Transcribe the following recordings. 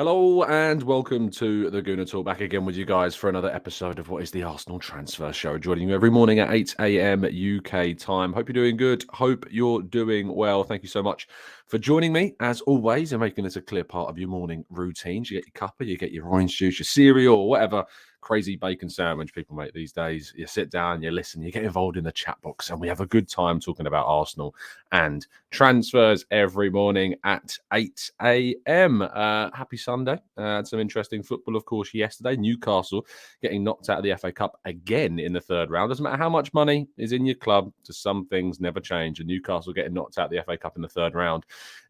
Hello and welcome to the Gooner Talk. Back again with you guys for another episode of what is the Arsenal Transfer Show. Joining you every morning at 8 a.m. UK time. Hope you're doing good. Hope you're doing well. Thank you so much for joining me as always and making this a clear part of your morning routines. You get your cuppa, you get your orange juice, your cereal, or whatever crazy bacon sandwich people make these days. You sit down, you listen, you get involved in the chat box, and we have a good time talking about Arsenal and transfers every morning at 8 a.m. Happy Sunday. Had some interesting football, of course, yesterday. Newcastle getting knocked out of the FA Cup again in the third round. Doesn't matter how much money is in your club, just some things never change. And Newcastle getting knocked out of the FA Cup in the third round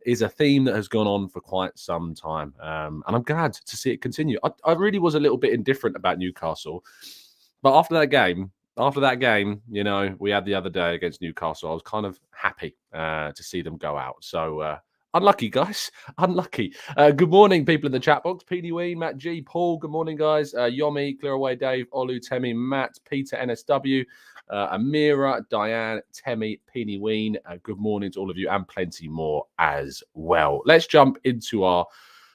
is a theme that has gone on for quite some time. And I'm glad to see it continue. I really was a little bit indifferent about Newcastle. But after that game, we had the other day against Newcastle, I was kind of happy to see them go out. So unlucky, guys. Unlucky. Good morning, people in the chat box. Peony Ween, Matt G, Paul. Good morning, guys. Yomi, Clear Away Dave, Olu, Temi, Matt, Peter, NSW, Amira, Diane, Temi, Peony Ween. Good morning to all of you and plenty more as well. Let's jump into our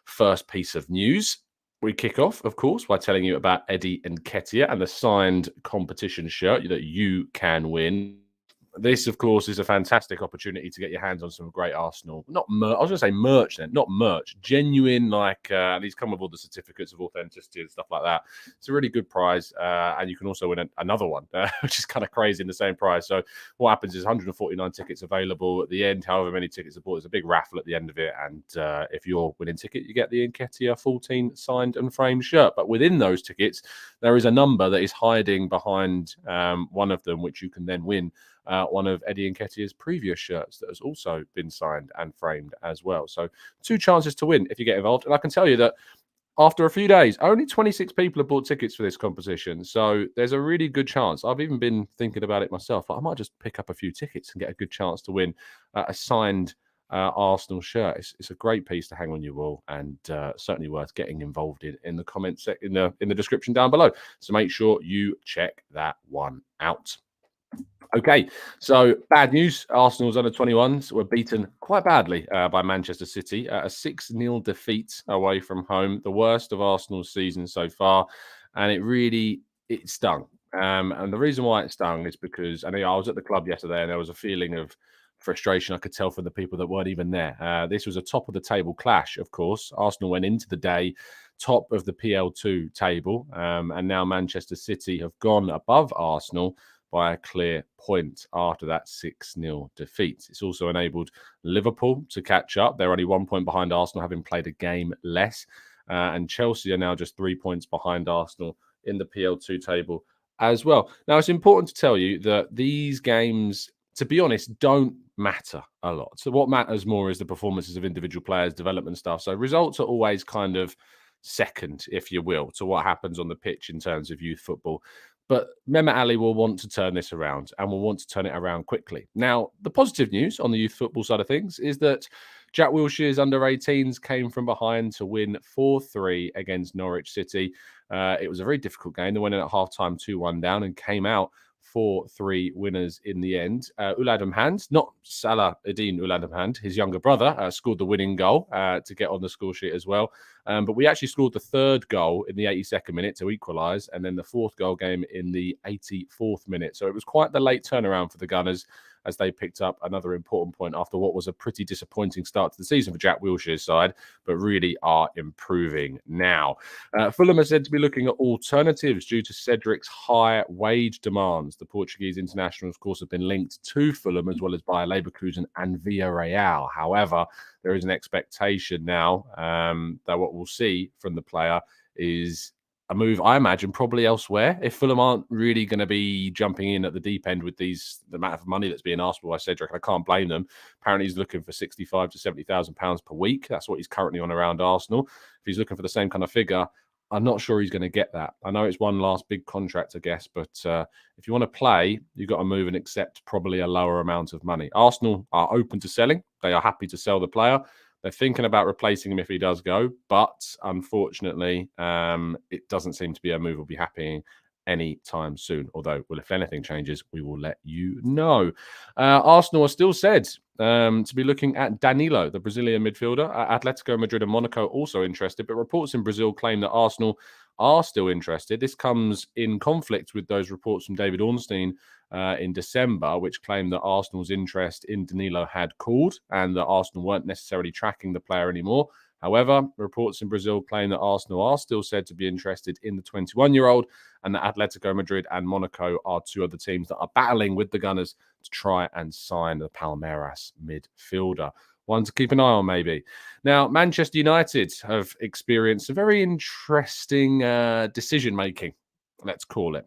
first piece of news. We kick off, of course, by telling you about Eddie Nketiah and the signed competition shirt that you can win. This, of course, is a fantastic opportunity to get your hands on some great Arsenal. Not merch. I was going to say merch then, not merch. Genuine, these come with all the certificates of authenticity and stuff like that. It's a really good prize. And you can also win another one, which is kind of crazy in the same prize. So what happens is 149 tickets available at the end, however many tickets are bought. There's a big raffle at the end of it. And if you're winning ticket, you get the Nketiah 14 signed and framed shirt. But within those tickets, there is a number that is hiding behind one of them, which you can then win. One of Eddie Nketiah's previous shirts that has also been signed and framed as well. So 2 chances to win if you get involved. And I can tell you that after a few days, only 26 people have bought tickets for this competition. So there's a really good chance. I've even been thinking about it myself. I might just pick up a few tickets and get a good chance to win a signed Arsenal shirt. It's a great piece to hang on your wall and certainly worth getting involved in the comment section in the description down below. So make sure you check that one out. Okay, so bad news. Arsenal's under-21s were beaten quite badly by Manchester City. A 6-0 defeat away from home, the worst of Arsenal's season so far. And it stung. And the reason why it stung is because I was at the club yesterday and there was a feeling of frustration I could tell from the people that weren't even there. This was a top-of-the-table clash, of course. Arsenal went into the day top of the PL2 table. And now Manchester City have gone above Arsenal by a clear point after that 6-0 defeat. It's also enabled Liverpool to catch up. They're only 1 point behind Arsenal, having played a game less. And Chelsea are now just 3 points behind Arsenal in the PL2 table as well. Now, it's important to tell you that these games, to be honest, don't matter a lot. So what matters more is the performances of individual players, development stuff. So results are always kind of second, if you will, to what happens on the pitch in terms of youth football. But Mehmet Ali will want to turn this around and will want to turn it around quickly. Now, the positive news on the youth football side of things is that Jack Wilshere's under-18s came from behind to win 4-3 against Norwich City. It was a very difficult game. They went in at halftime 2-1 down and came out 4-3 winners in the end. Uladem Hand, not Salah Eddin Uladem Hand, his younger brother, scored the winning goal to get on the score sheet as well. But we actually scored the third goal in the 82nd minute to equalise, and then the fourth goal came in the 84th minute. So it was quite the late turnaround for the Gunners as they picked up another important point after what was a pretty disappointing start to the season for Jack Wilshere's side, but really are improving now. Fulham are said to be looking at alternatives due to Cedric's high wage demands. The Portuguese international, of course, have been linked to Fulham as well as Bayer Leverkusen and Villarreal. However, there is an expectation now that what we'll see from the player is a move, I imagine, probably elsewhere. If Fulham aren't really going to be jumping in at the deep end with the amount of money that's being asked for by Cedric, I can't blame them. Apparently, he's looking for £65,000 to £70,000 per week. That's what he's currently on around Arsenal. If he's looking for the same kind of figure, I'm not sure he's going to get that. I know it's one last big contract, I guess, but if you want to play, you've got to move and accept probably a lower amount of money. Arsenal are open to selling. They are happy to sell the player. They're thinking about replacing him if he does go, but unfortunately, it doesn't seem to be a move we'll be happening anytime soon. Although, well, if anything changes, we will let you know. Arsenal are still said to be looking at Danilo, the Brazilian midfielder. Atletico Madrid and Monaco also interested, but reports in Brazil claim that Arsenal are still interested. This comes in conflict with those reports from David Ornstein in December, which claimed that Arsenal's interest in Danilo had cooled and that Arsenal weren't necessarily tracking the player anymore. However, reports in Brazil claim that Arsenal are still said to be interested in the 21-year-old and that Atletico Madrid and Monaco are two other teams that are battling with the Gunners to try and sign the Palmeiras midfielder. One to keep an eye on, maybe. Now, Manchester United have experienced a very interesting decision-making, let's call it.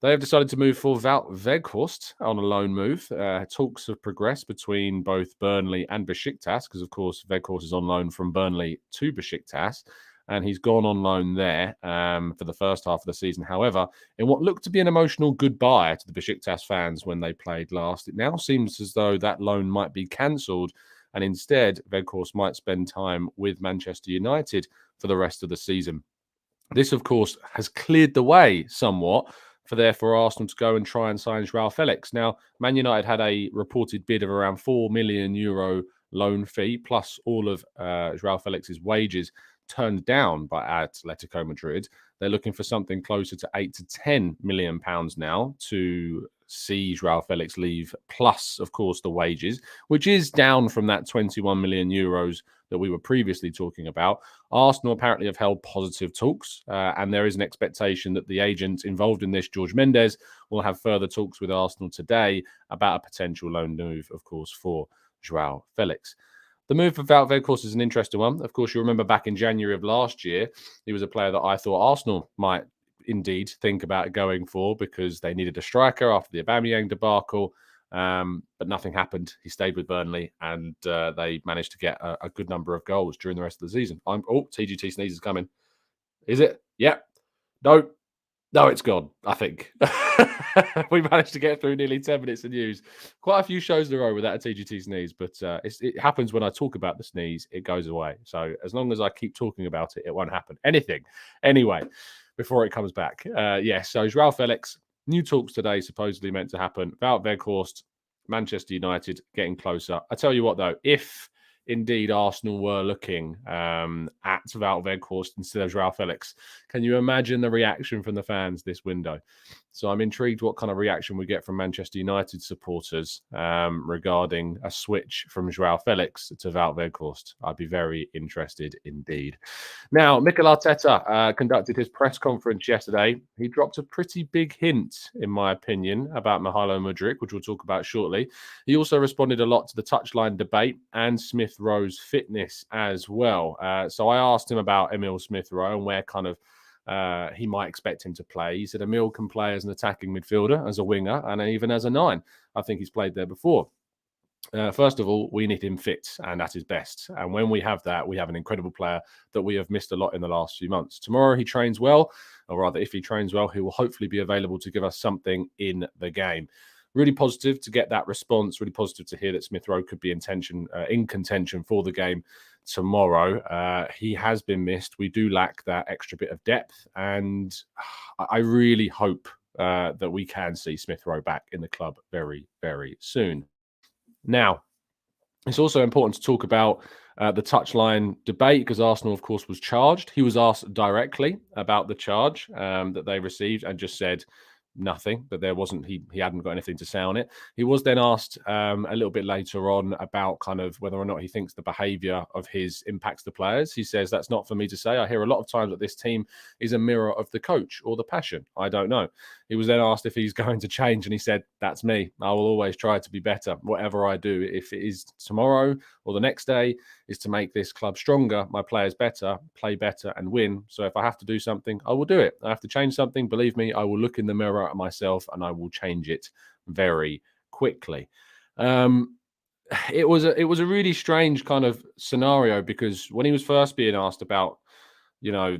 They have decided to move for Wout Weghorst on a loan move. Talks have progressed between both Burnley and Besiktas, because, of course, Weghorst is on loan from Burnley to Besiktas, and he's gone on loan there for the first half of the season. However, in what looked to be an emotional goodbye to the Besiktas fans when they played last, it now seems as though that loan might be cancelled, and instead, Weghorst might spend time with Manchester United for the rest of the season. This, of course, has cleared the way somewhat for Arsenal to go and try and sign Joao Felix. Now, Man United had a reported bid of around €4 million loan fee, plus all of Joao Felix's wages turned down by Atletico Madrid. They're looking for something closer to £8 to £10 million now to see Joao Felix leave, plus, of course, the wages, which is down from that €21 million that we were previously talking about. Arsenal apparently have held positive talks, and there is an expectation that the agent involved in this, George Mendes, will have further talks with Arsenal today about a potential loan move, of course, for Joao Felix. The move for Wout Weghorst is an interesting one. Of course, you remember back in January of last year, he was a player that I thought Arsenal might indeed think about going for because they needed a striker after the Aubameyang debacle. But nothing happened. He stayed with Burnley, and they managed to get a good number of goals during the rest of the season. TGT sneeze is coming. Is it? Yeah. No, it's gone, I think. We managed to get through nearly 10 minutes of news. Quite a few shows in a row without a TGT sneeze, but it happens when I talk about the sneeze, it goes away. So as long as I keep talking about it, it won't happen. Anyway, before it comes back. So Joao Felix, new talks today supposedly meant to happen. Wout Weghorst, Manchester United getting closer. I tell you what, though, if indeed Arsenal were looking at Wout Weghorst instead of Joao Felix, can you imagine the reaction from the fans this window? So I'm intrigued what kind of reaction we get from Manchester United supporters regarding a switch from Joao Felix to Wout Weghorst. I'd be very interested indeed. Now, Mikel Arteta conducted his press conference yesterday. He dropped a pretty big hint, in my opinion, about Mykhaylo Mudryk, which we'll talk about shortly. He also responded a lot to the touchline debate and Smith Rowe's fitness as well. So I asked him about Emil Smith Rowe and where kind of he might expect him to play. He said Emil can play as an attacking midfielder, as a winger, and even as a 9. I think he's played there before. First of all, we need him fit and at his best. And when we have that, we have an incredible player that we have missed a lot in the last few months. Tomorrow he trains well, or rather, if he trains well, he will hopefully be available to give us something in the game. Really positive to get that response. Really positive to hear that Smith Rowe could be in contention for the game tomorrow. He has been missed. We do lack that extra bit of depth, and I really hope that we can see Smith Rowe back in the club very, very soon. Now, it's also important to talk about the touchline debate because Arsenal, of course, was charged. He was asked directly about the charge that they received and just said nothing, but there wasn't, he hadn't got anything to say on it. He was then asked a little bit later on about kind of whether or not he thinks the behaviour of his impacts the players. He says, that's not for me to say. I hear a lot of times that this team is a mirror of the coach or the passion. I don't know. He was then asked if he's going to change, and he said, that's me. I will always try to be better. Whatever I do, if it is tomorrow or the next day, is to make this club stronger, my players better, play better and win. So if I have to do something, I will do it. I have to change something. Believe me, I will look in the mirror at myself and I will change it very quickly. It was a really strange kind of scenario because when he was first being asked about, you know,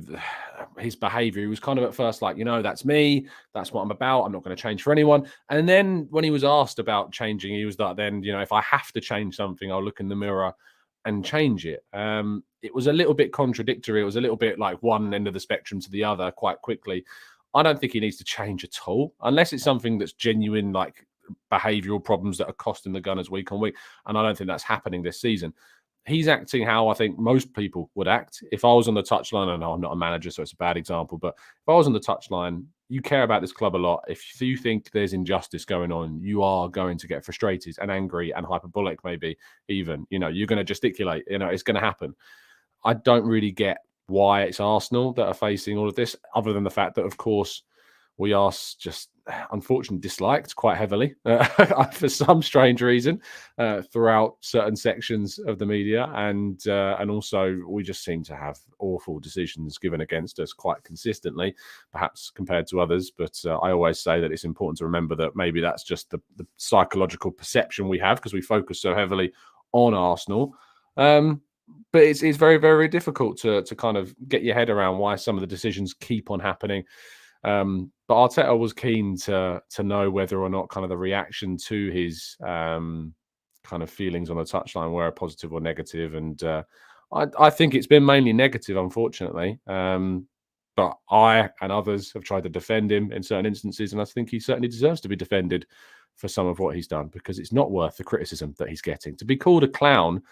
his behavior, he was kind of at first like, you know, that's me, that's what I'm about, I'm not going to change for anyone. And then when he was asked about changing, he was like, then, you know, if I have to change something, I'll look in the mirror and change it. It was a little bit contradictory. It was a little bit like one end of the spectrum to the other quite quickly. I don't think he needs to change at all, unless it's something that's genuine, like behavioural problems that are costing the Gunners week on week. And I don't think that's happening this season. He's acting how I think most people would act. If I was on the touchline, I know I'm not a manager, so it's a bad example, but if I was on the touchline, you care about this club a lot. If you think there's injustice going on, you are going to get frustrated and angry and hyperbolic, maybe even. You're going to gesticulate. It's going to happen. I don't really get why it's Arsenal that are facing all of this, other than the fact that, of course, we are just unfortunately disliked quite heavily for some strange reason throughout certain sections of the media, and also we just seem to have awful decisions given against us quite consistently, perhaps compared to others. But I always say that it's important to remember that maybe that's just the psychological perception we have because we focus so heavily on Arsenal. But it's very, very difficult to kind of get your head around why some of the decisions keep on happening. But Arteta was keen to know whether or not kind of the reaction to his kind of feelings on the touchline were positive or negative. And I think it's been mainly negative, unfortunately. But I and others have tried to defend him in certain instances, and I think he certainly deserves to be defended for some of what he's done, because it's not worth the criticism that he's getting. To be called a clown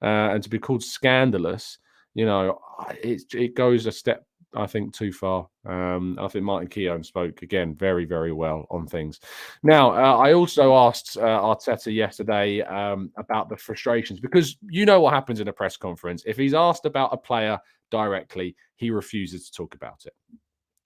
and to be called scandalous, it goes a step, I think, too far. I think Martin Keown spoke again very, very well on things. Now, I also asked Arteta yesterday about the frustrations, because you know what happens in a press conference. If he's asked about a player directly, he refuses to talk about it.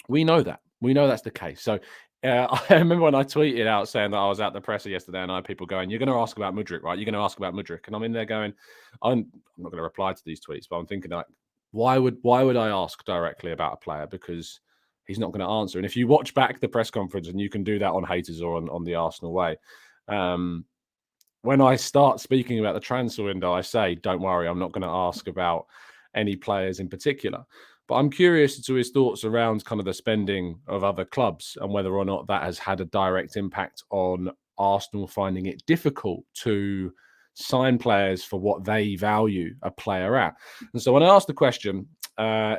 We know that. We know that's the case. So I remember when I tweeted out saying that I was at the presser yesterday, and I had people going, "You're going to ask about Mudryk, right? You're going to ask about Mudryk." And I'm in there going, I'm not going to reply to these tweets, but I'm thinking, like, why would I ask directly about a player? Because he's not going to answer. And if you watch back the press conference, and you can do that on Haters or on the Arsenal Way, when I start speaking about the transfer window, I say, don't worry, I'm not going to ask about any players in particular. But I'm curious to his thoughts around kind of the spending of other clubs and whether or not that has had a direct impact on Arsenal finding it difficult to sign players for what they value a player at. And so when I asked the question,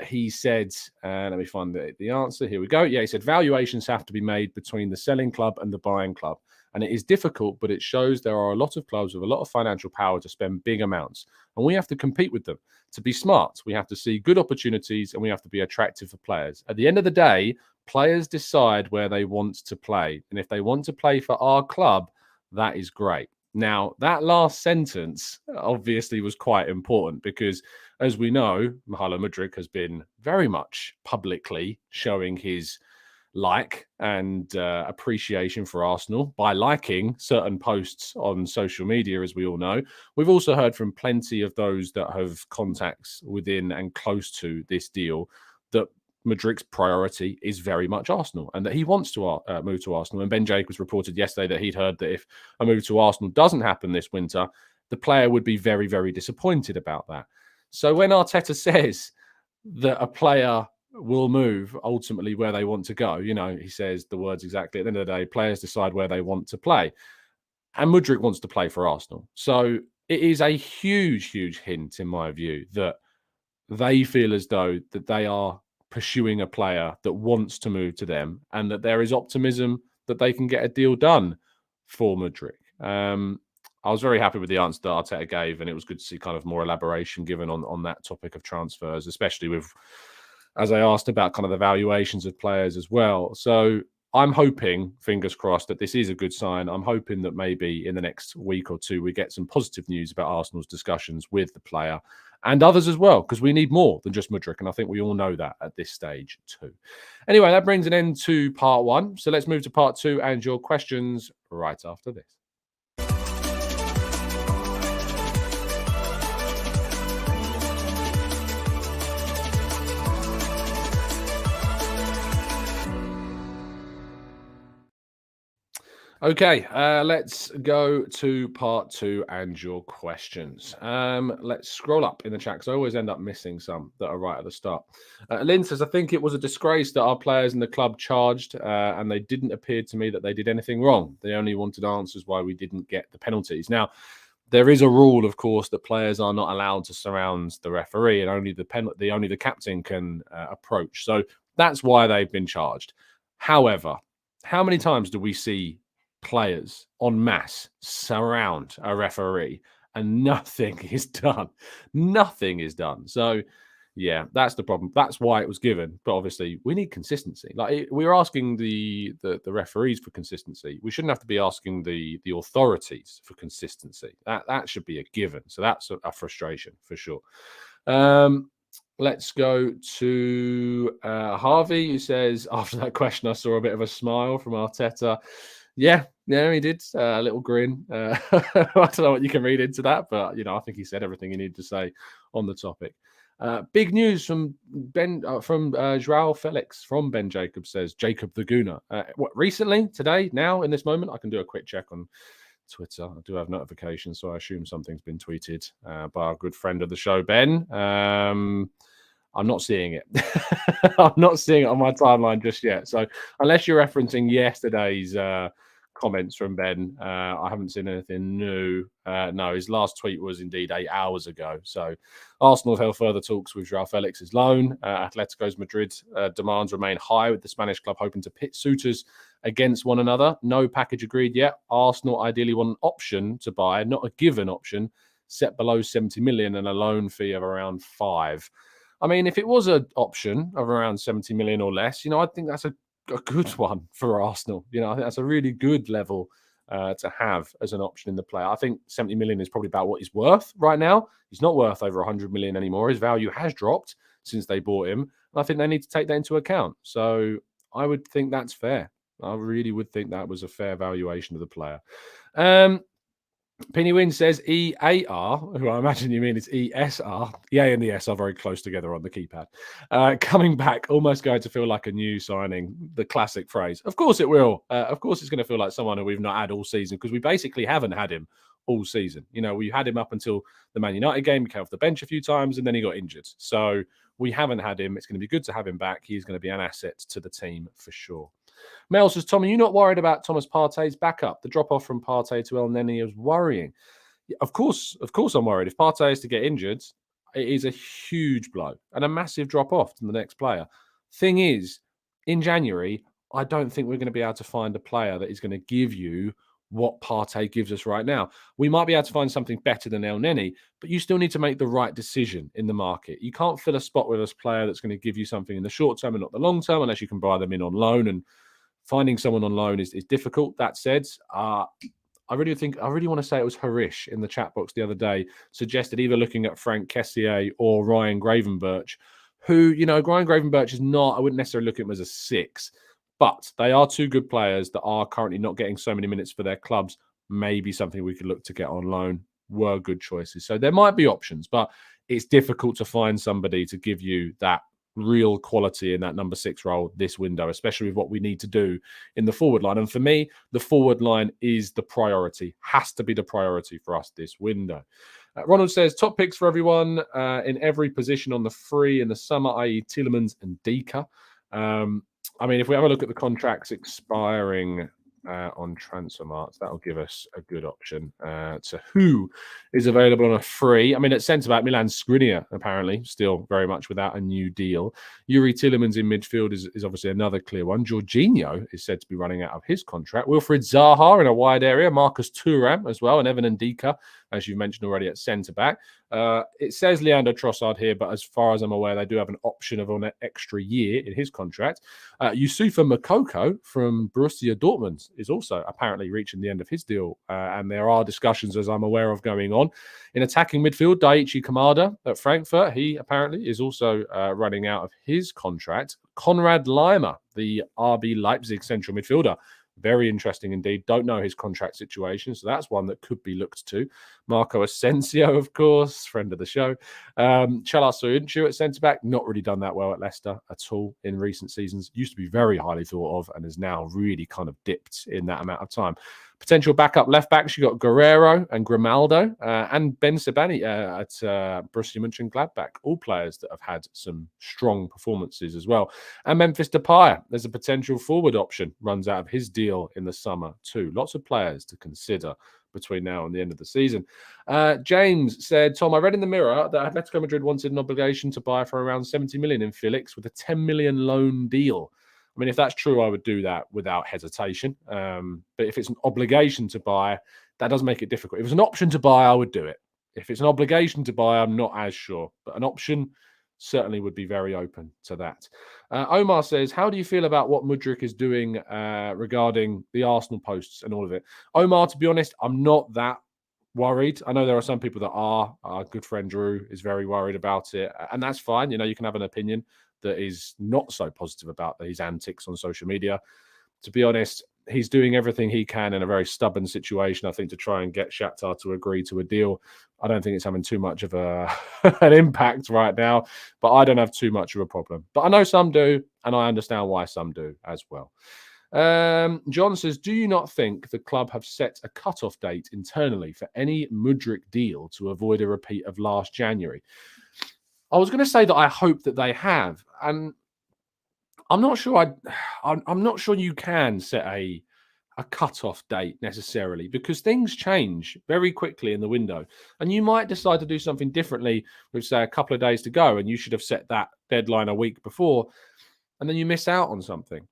he said, let me find the answer. Here we go. Yeah, he said, valuations have to be made between the selling club and the buying club. And it is difficult, but it shows there are a lot of clubs with a lot of financial power to spend big amounts. And we have to compete with them. To be smart, we have to see good opportunities, and we have to be attractive for players. At the end of the day, players decide where they want to play. And if they want to play for our club, that is great. Now, that last sentence obviously was quite important because, as we know, Mykhaylo Mudryk has been very much publicly showing his and appreciation for Arsenal by liking certain posts on social media, as we all know. We've also heard from plenty of those that have contacts within and close to this deal that Mudryk's priority is very much Arsenal and that he wants to move to Arsenal. And Ben Jacobs reported yesterday that he'd heard that if a move to Arsenal doesn't happen this winter, the player would be very, very disappointed about that. So when Arteta says that a player will move ultimately where they want to go, he says the words exactly, at the end of the day, players decide where they want to play. And Mudryk wants to play for Arsenal. So it is a huge, huge hint, in my view, that they feel as though that they are pursuing a player that wants to move to them, and that there is optimism that they can get a deal done for Mudryk. I was very happy with the answer that Arteta gave, and it was good to see kind of more elaboration given on that topic of transfers, especially with, as I asked about kind of the valuations of players as well. So I'm hoping, fingers crossed, that this is a good sign. I'm hoping that maybe in the next week or two, we get some positive news about Arsenal's discussions with the player and others as well, because we need more than just Mudryk. And I think we all know that at this stage too. Anyway, that brings an end to part one. So let's move to part two and your questions right after this. Okay, let's go to part two and your questions. Let's scroll up in the chat because I always end up missing some that are right at the start. Lynn says, I think it was a disgrace that our players in the club charged and they didn't appear to me that they did anything wrong. They only wanted answers why we didn't get the penalties. Now, there is a rule, of course, that players are not allowed to surround the referee and only the captain can approach. So that's why they've been charged. However, how many times do we see players en masse surround a referee and nothing is done. Nothing is done. So, yeah, that's the problem. That's why it was given. But obviously, we need consistency. Like we're asking the referees for consistency. We shouldn't have to be asking the authorities for consistency. That should be a given. So that's a frustration for sure. Let's go to Harvey, who says, after that question, I saw a bit of a smile from Arteta. Yeah, he did. A little grin. I don't know what you can read into that, but, I think he said everything he needed to say on the topic. Big news from Joao Felix from Ben Jacobs says, Jacob the Gooner. What, recently, today, now, in this moment? I can do a quick check on Twitter. I do have notifications, so I assume something's been tweeted by our good friend of the show, Ben. I'm not seeing it. I'm not seeing it on my timeline just yet. So unless you're referencing yesterday's comments from Ben, I haven't seen anything new. No, his last tweet was indeed 8 hours ago. So Arsenal have held further talks with Joao Felix's loan. Atletico's Madrid demands remain high, with the Spanish club hoping to pit suitors against one another. No package agreed yet. Arsenal ideally want an option to buy, not a given option, set below 70 million and a loan fee of around 5. I mean, if it was an option of around 70 million or less, I think that's a good one for Arsenal. I think that's a really good level to have as an option in the player. I think 70 million is probably about what he's worth right now. He's not worth over 100 million anymore. His value has dropped since they bought him. And I think they need to take that into account. So I would think that's fair. I really would think that was a fair valuation of the player. Penny Wynn says EAR, who I imagine you mean it's ESR. The A and the S are very close together on the keypad. Coming back, almost going to feel like a new signing, the classic phrase. Of course it will. Of course it's going to feel like someone who we've not had all season, because we basically haven't had him all season. We had him up until the Man United game. He came off the bench a few times and then he got injured. So we haven't had him. It's going to be good to have him back. He's going to be an asset to the team for sure. Mel says, Tom, are you not worried about Thomas Partey's backup? The drop-off from Partey to El Neni is worrying. Of course I'm worried. If Partey is to get injured, it is a huge blow and a massive drop-off to the next player. Thing is, in January, I don't think we're going to be able to find a player that is going to give you what Partey gives us right now. We might be able to find something better than El Neni, but you still need to make the right decision in the market. You can't fill a spot with a player that's going to give you something in the short term and not the long term, unless you can buy them in on loan, and finding someone on loan is difficult. That said, I really want to say it was Harish in the chat box the other day suggested either looking at Frank Nketiah or Ryan Gravenberch, who, Ryan Gravenberch is not, I wouldn't necessarily look at him as a 6, but they are two good players that are currently not getting so many minutes for their clubs. Maybe something we could look to get on loan. Were good choices. So there might be options, but it's difficult to find somebody to give you that real quality in that number 6 role this window, especially with what we need to do in the forward line. And for me, the forward line is the priority, has to be the priority for us this window. Ronald says, top picks for everyone in every position on the free in the summer, i.e. Tielemans and Dika. I mean, if we have a look at the contracts expiring on Transfermarkt, that'll give us a good option to who is available on a free. I mean, at centre-back, Milan Skriniar, apparently, still very much without a new deal. Yuri Tielemans in midfield is obviously another clear one. Jorginho is said to be running out of his contract. Wilfried Zaha in a wide area. Marcus Thuram as well, and Evan Ndika, as you mentioned already, at centre-back. It says Leandro Trossard here, but as far as I'm aware, they do have an option of an extra year in his contract. Youssoufa Moukoko from Borussia Dortmund is also apparently reaching the end of his deal, and there are discussions, as I'm aware of, going on. In attacking midfield, Daichi Kamada at Frankfurt, he apparently is also running out of his contract. Konrad Laimer, the RB Leipzig central midfielder, very interesting indeed. Don't know his contract situation, so that's one that could be looked to. Marco Asensio, of course, friend of the show. Chala Soyuncu at centre-back, not really done that well at Leicester at all in recent seasons. Used to be very highly thought of and has now really kind of dipped in that amount of time. Potential backup left-backs, you got Guerrero and Grimaldo and Ben Sebaini at Borussia Mönchengladbach. All players that have had some strong performances as well. And Memphis Depay, there's a potential forward option, runs out of his deal in the summer too. Lots of players to consider between now and the end of the season. James said, Tom, I read in the Mirror that Atletico Madrid wanted an obligation to buy for around 70 million in Felix with a 10 million loan deal. I mean, if that's true, I would do that without hesitation. But if it's an obligation to buy, that does make it difficult. If it's an option to buy, I would do it. If it's an obligation to buy, I'm not as sure. But an option, certainly would be very open to that. Omar says, how do you feel about what Mudryk is doing regarding the Arsenal posts and all of it? Omar, to be honest, I'm not that worried. I know there are some people that are. Our good friend Drew is very worried about it, and that's fine. You know, you can have an opinion that is not so positive about his antics on social media. To be honest, he's doing everything he can in a very stubborn situation, I think, to try and get Shakhtar to agree to a deal. I don't think it's having too much of an impact right now, but I don't have too much of a problem. But I know some do, and I understand why some do as well. John says, do you not think the club have set a cut-off date internally for any Mudryk deal to avoid a repeat of last January? I was going to say that I hope that they have, and I'm not sure. I'm not sure you can set a cut-off date necessarily, because things change very quickly in the window, and you might decide to do something differently with, say, a couple of days to go, and you should have set that deadline a week before, and then you miss out on something.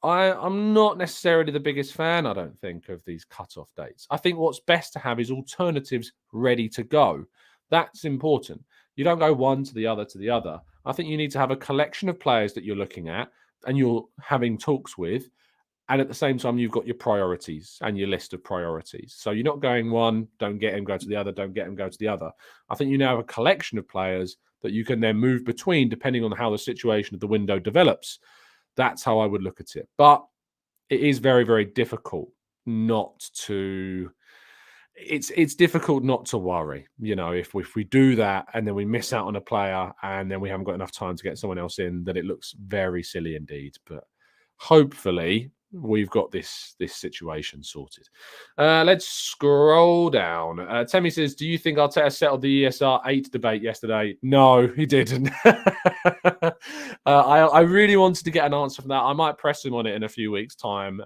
I'm not necessarily the biggest fan, I don't think, of these cut-off dates. I think what's best to have is alternatives ready to go. That's important. You don't go one to the other to the other. I think you need to have a collection of players that you're looking at and you're having talks with. And at the same time, you've got your priorities and your list of priorities. So you're not going one, don't get him, go to the other, don't get him, go to the other. I think you now have a collection of players that you can then move between depending on how the situation of the window develops. That's how I would look at it. But it is very, very difficult not to... It's difficult not to worry, you know, if we do that and then we miss out on a player and then we haven't got enough time to get someone else in, that it looks very silly indeed. But hopefully we've got this situation sorted. Let's scroll down. Temi says, do you think Arteta settled the ESR 8 debate yesterday? No, he didn't. I really wanted to get an answer from that. I might press him on it in a few weeks' time,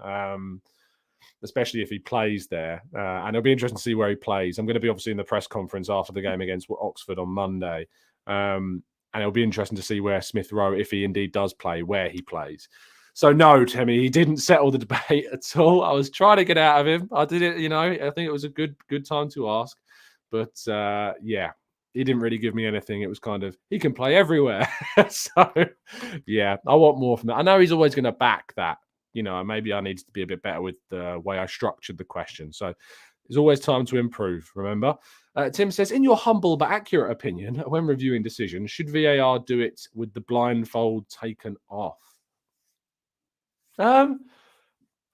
especially if he plays there. And it'll be interesting to see where he plays. I'm going to be obviously in the press conference after the game against Oxford on Monday. And it'll be interesting to see where Smith Rowe, if he indeed does play, where he plays. So no, Timmy, he didn't settle the debate at all. I was trying to get out of him. I did it, you know, I think it was a good time to ask. But yeah, he didn't really give me anything. It was kind of, he can play everywhere. So yeah, I want more from that. I know he's always going to back that, you know, maybe I needed to be a bit better with the way I structured the question. So there's always time to improve, remember? Tim says, in your humble but accurate opinion, when reviewing decisions, should VAR do it with the blindfold taken off? I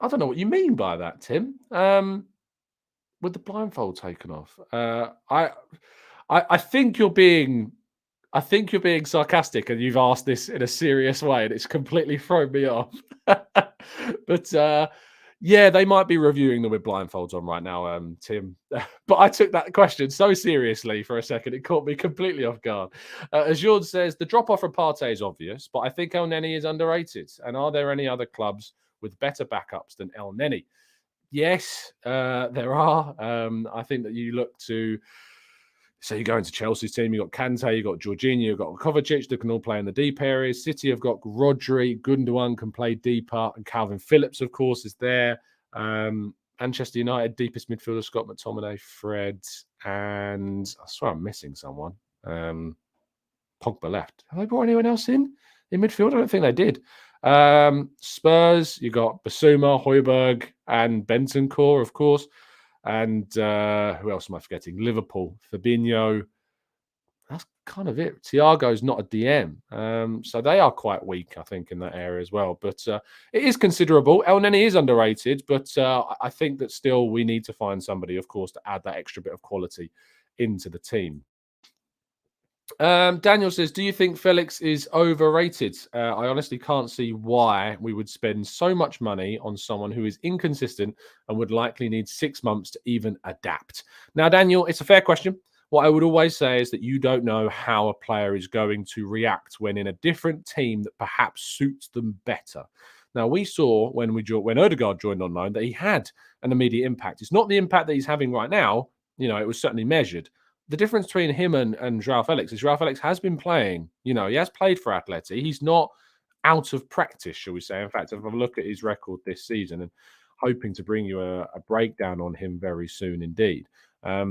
don't know what you mean by that, Tim. With the blindfold taken off, I think you're being sarcastic, and you've asked this in a serious way, and it's completely thrown me off. But yeah, they might be reviewing them with blindfolds on right now, Tim. But I took that question so seriously for a second, it caught me completely off guard. Azure says, the drop-off from Partey is obvious, but I think El Neni is underrated. And are there any other clubs with better backups than El Neni? Yes, there are. I think that you look to... So you go into Chelsea's team, you've got Kante, you've got Jorginho, you've got Kovacic, they can all play in the deep areas. City have got Rodri, Gundogan can play deeper, and Calvin Phillips, of course, is there. Manchester United, deepest midfielder, Scott McTominay, Fred, and I swear I'm missing someone. Pogba left. Have they brought anyone else in midfield? I don't think they did. Spurs, you got Basuma, Højbjerg, and Bentancur, of course. And who else am I forgetting? Liverpool, Fabinho. That's kind of it. Thiago's not a DM. So they are quite weak, I think, in that area as well. But it is considerable. El Neni is underrated, but I think that still we need to find somebody, of course, to add that extra bit of quality into the team. Daniel says, do you think Felix is overrated? I honestly can't see why we would spend so much money on someone who is inconsistent and would likely need 6 months to even adapt. Now, Daniel, it's a fair question. What I would always say is that you don't know how a player is going to react when in a different team that perhaps suits them better. Now, we saw when Odegaard joined on loan that he had an immediate impact. It's not the impact that he's having right now. You know, it was certainly measured. The difference between him and Joao Felix is Joao Felix has been playing. You know, he has played for Atleti. He's not out of practice, shall we say. In fact, if I look at his record this season and hoping to bring you a breakdown on him very soon indeed. Yeah,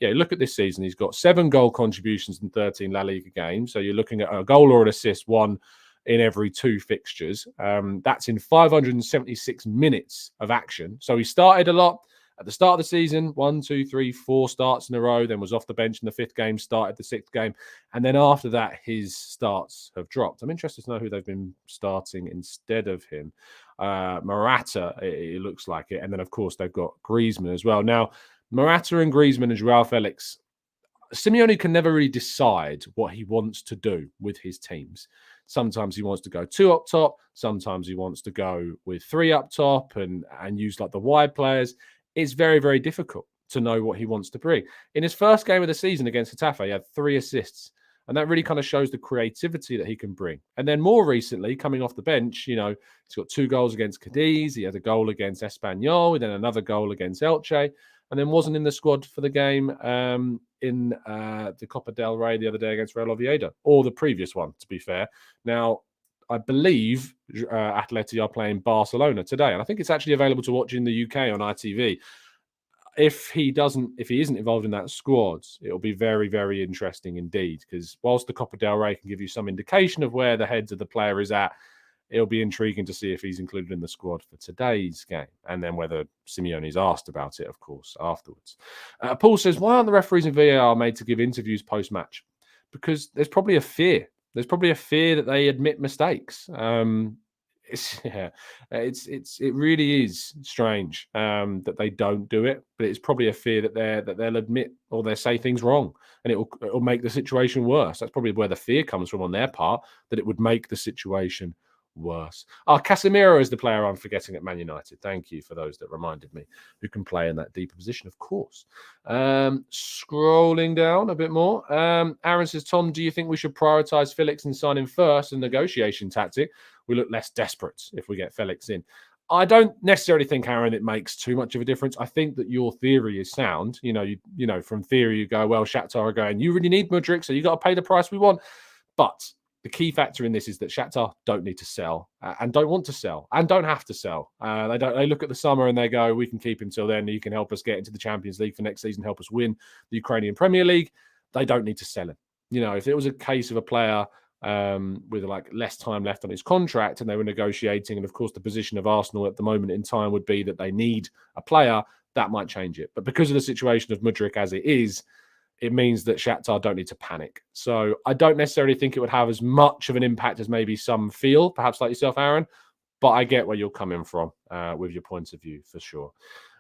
look at this season. He's got 7 goal contributions in 13 La Liga games. So you're looking at a goal or an assist, one in every 2 fixtures. That's in 576 minutes of action. So he started a lot at the start of the season, 1, 2, 3, 4 starts in a row, then was off the bench in the 5th game, started the 6th game. And then after that, his starts have dropped. I'm interested to know who they've been starting instead of him. Morata, it looks like it. And then, of course, they've got Griezmann as well. Now, Morata and Griezmann and Joao Felix, Simeone can never really decide what he wants to do with his teams. Sometimes he wants to go 2 up top. Sometimes he wants to go with 3 up top and use like the wide players. It's very, very difficult to know what he wants to bring. In his first game of the season against Nketiah, he had 3 assists. And that really kind of shows the creativity that he can bring. And then more recently, coming off the bench, he's got 2 goals against Cadiz. He had a goal against Espanyol, and then another goal against Elche, and then wasn't in the squad for the game in the Copa del Rey the other day against Real Oviedo, or the previous one, to be fair. Now, I believe Atleti are playing Barcelona today, and I think it's actually available to watch in the UK on ITV. If he isn't involved in that squad, it'll be very, very interesting indeed. Because whilst the Copa del Rey can give you some indication of where the heads of the player is at, it'll be intriguing to see if he's included in the squad for today's game, and then whether Simeone's asked about it, of course, afterwards. Paul says, why aren't the referees in VAR made to give interviews post-match? Because there's probably a fear. There's probably a fear that they admit mistakes. It really is strange that they don't do it, but it's probably a fear that they'll admit or they'll say things wrong, and it'll make the situation worse. That's probably where the fear comes from on their part, that it would make the situation worse. Casemiro is the player I'm forgetting at Man United. Thank you for those that reminded me, who can play in that deeper position, of course. Scrolling down a bit more. Aaron says, Tom, do you think we should prioritise Felix and sign him first, a negotiation tactic? We look less desperate if we get Felix in. I don't necessarily think, Aaron, it makes too much of a difference. I think that your theory is sound. From theory, you go, well, Shakhtar are going, you really need Mudryk, so you got to pay the price we want. But the key factor in this is that Shakhtar don't need to sell and don't want to sell and don't have to sell. They look at the summer and they go, we can keep him till then. He can help us get into the Champions League for next season, help us win the Ukrainian Premier League. They don't need to sell him. If it was a case of a player with like less time left on his contract and they were negotiating, and of course the position of Arsenal at the moment in time would be that they need a player, that might change it. But because of the situation of Mudryk as it is, it means that Shakhtar don't need to panic. So I don't necessarily think it would have as much of an impact as maybe some feel, perhaps like yourself, Aaron, but I get where you're coming from with your points of view for sure.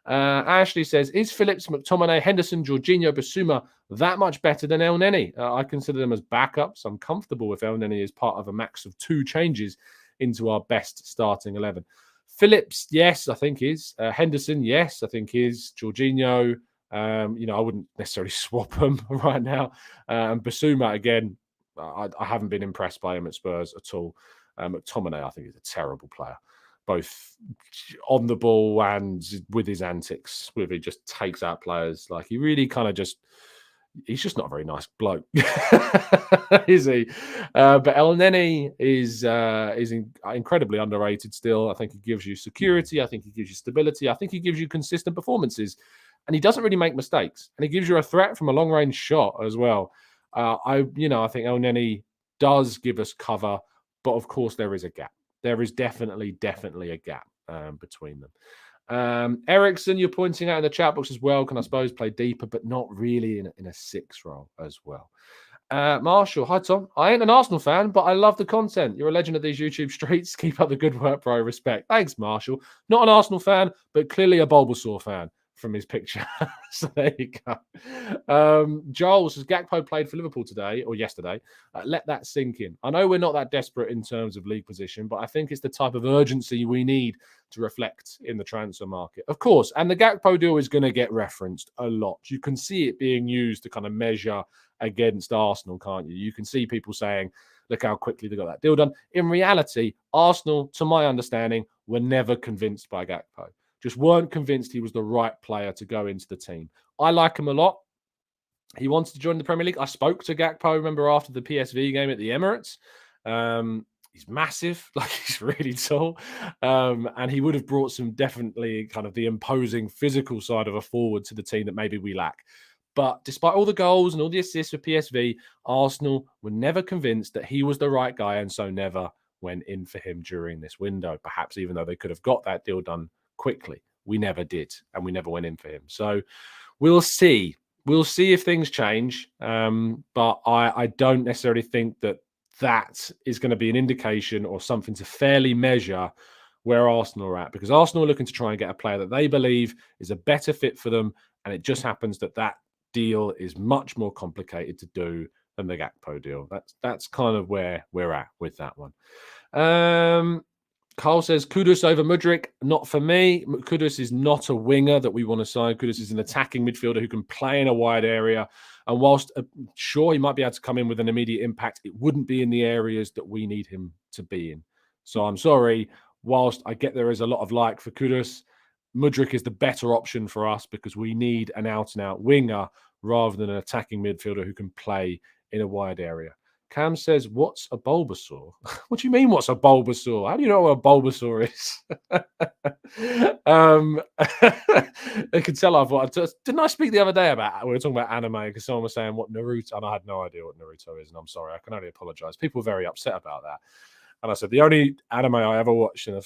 Ashley says, is Phillips, McTominay, Henderson, Jorginho, Bissouma that much better than El Neni? I consider them as backups. I'm comfortable with El Neni as part of a max of 2 changes into our best starting 11. Phillips, yes, I think is. Henderson, yes, I think is. Jorginho, I wouldn't necessarily swap them right now. And Bissouma, again, I haven't been impressed by him at Spurs at all. McTominay, I think, is a terrible player, both on the ball and with his antics, where he just takes out players. Like, he really kind of he's just not a very nice bloke, is he? But El Neni is incredibly underrated still. I think he gives you security. I think he gives you stability. I think he gives you consistent performances. And he doesn't really make mistakes. And he gives you a threat from a long-range shot as well. I think El Neni does give us cover, but of course there is a gap. There is definitely a gap between them. Ericsson, you're pointing out in the chat box as well, can I suppose play deeper, but not really in a 6 role as well. Marshall, hi Tom. I ain't an Arsenal fan, but I love the content. You're a legend of these YouTube streets. Keep up the good work, bro. Respect. Thanks, Marshall. Not an Arsenal fan, but clearly a Bulbasaur fan from his picture. So there you go. Joel says, Gakpo played for Liverpool today or yesterday. Let that sink in. I know we're not that desperate in terms of league position, but I think it's the type of urgency we need to reflect in the transfer market. Of course, and the Gakpo deal is going to get referenced a lot. You can see it being used to kind of measure against Arsenal, can't you? You can see people saying, look how quickly they got that deal done. In reality, Arsenal, to my understanding, were never convinced by Gakpo. Just weren't convinced he was the right player to go into the team. I like him a lot. He wants to join the Premier League. I spoke to Gakpo, remember, after the PSV game at the Emirates. he's massive, like he's really tall, and he would have brought some definitely kind of the imposing physical side of a forward to the team that maybe we lack. But despite all the goals and all the assists for PSV, Arsenal were never convinced that he was the right guy, and so never went in for him during this window. Perhaps even though they could have got that deal done quickly, we never did, and we never went in for him. So we'll see. We'll see if things change, but I don't necessarily think that is going to be an indication or something to fairly measure where Arsenal are at, because Arsenal are looking to try and get a player that they believe is a better fit for them, and it just happens that that deal is much more complicated to do than the Gakpo deal. That's kind of where we're at with that one. Carl says, Kudus over Mudryk. Not for me. Kudus is not a winger that we want to sign. Kudus is an attacking midfielder who can play in a wide area. And whilst, sure, he might be able to come in with an immediate impact, it wouldn't be in the areas that we need him to be in. So I'm sorry. Whilst I get there is a lot of like for Kudus, Mudryk is the better option for us because we need an out-and-out winger rather than an attacking midfielder who can play in a wide area. Cam says, what's a Bulbasaur? What do you mean, what's a Bulbasaur? How do you know what a Bulbasaur is? They could tell didn't I speak the other day about, we were talking about anime because someone was saying what Naruto, and I had no idea what Naruto is, and I'm sorry, I can only apologize. People were very upset about that. And I said, the only anime I ever watched in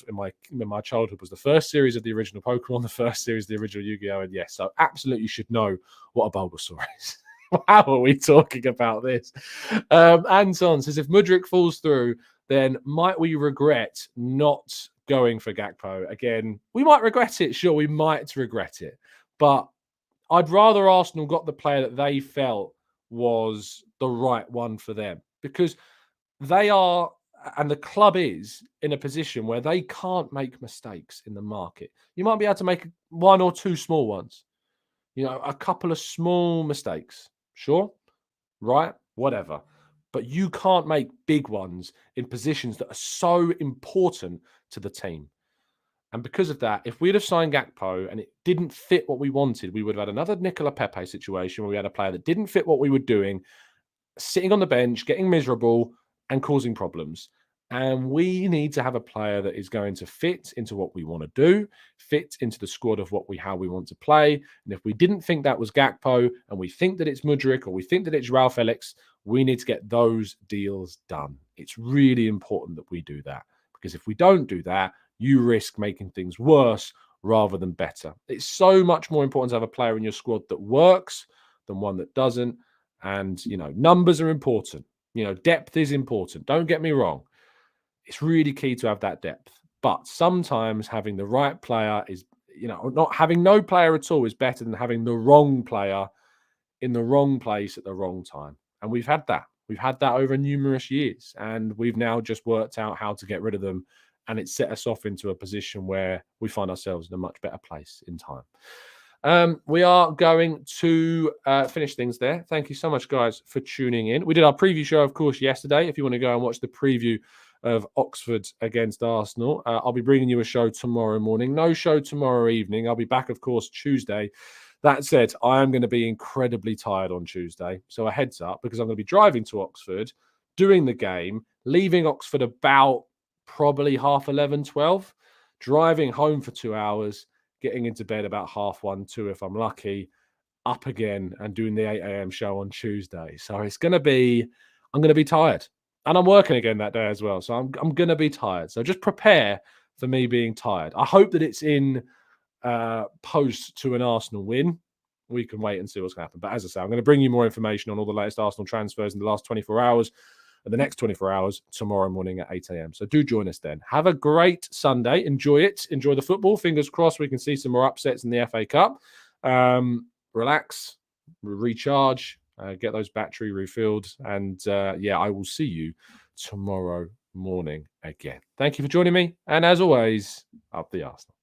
my childhood was the first series of the original Pokemon, the first series of the original Yu-Gi-Oh! And yes, so absolutely should know what a Bulbasaur is. How are we talking about this? Anton says, if Mudryk falls through, then might we regret not going for Gakpo? Again, we might regret it. Sure, we might regret it. But I'd rather Arsenal got the player that they felt was the right one for them, because they are, and the club is, in a position where they can't make mistakes in the market. You might be able to make one or two small ones, a couple of small mistakes. Sure, right, whatever. But you can't make big ones in positions that are so important to the team. And because of that, if we'd have signed Gakpo and it didn't fit what we wanted, we would have had another Nicola Pepe situation where we had a player that didn't fit what we were doing, sitting on the bench, getting miserable and causing problems. And we need to have a player that is going to fit into what we want to do, fit into the squad of how we want to play. And if we didn't think that was Gakpo and we think that it's Mudryk or we think that it's Joao Felix, we need to get those deals done. It's really important that we do that, because if we don't do that, you risk making things worse rather than better. It's so much more important to have a player in your squad that works than one that doesn't. And, numbers are important. Depth is important. Don't get me wrong. It's really key to have that depth. But sometimes having the right player is, not having no player at all is better than having the wrong player in the wrong place at the wrong time. And we've had that. We've had that over numerous years. And we've now just worked out how to get rid of them. And it's set us off into a position where we find ourselves in a much better place in time. We are going to finish things there. Thank you so much, guys, for tuning in. We did our preview show, of course, yesterday. If you want to go and watch the preview of Oxford against Arsenal, I'll be bringing you a show tomorrow morning. No show tomorrow evening. I'll be back, of course, Tuesday. That said, I am going to be incredibly tired on Tuesday. So a heads up, because I'm going to be driving to Oxford, doing the game, leaving Oxford about probably 11:30, 12, driving home for 2 hours, getting into bed about 1:30, 2 if I'm lucky, up again and doing the 8 a.m. show on Tuesday. So I'm going to be tired. And I'm working again that day as well. So I'm going to be tired. So just prepare for me being tired. I hope that it's in post to an Arsenal win. We can wait and see what's going to happen. But as I say, I'm going to bring you more information on all the latest Arsenal transfers in the last 24 hours and the next 24 hours tomorrow morning at 8 a.m. So do join us then. Have a great Sunday. Enjoy it. Enjoy the football. Fingers crossed we can see some more upsets in the FA Cup. Relax, recharge, get those battery refilled. And I will see you tomorrow morning again. Thank you for joining me. And as always, up the Arsenal.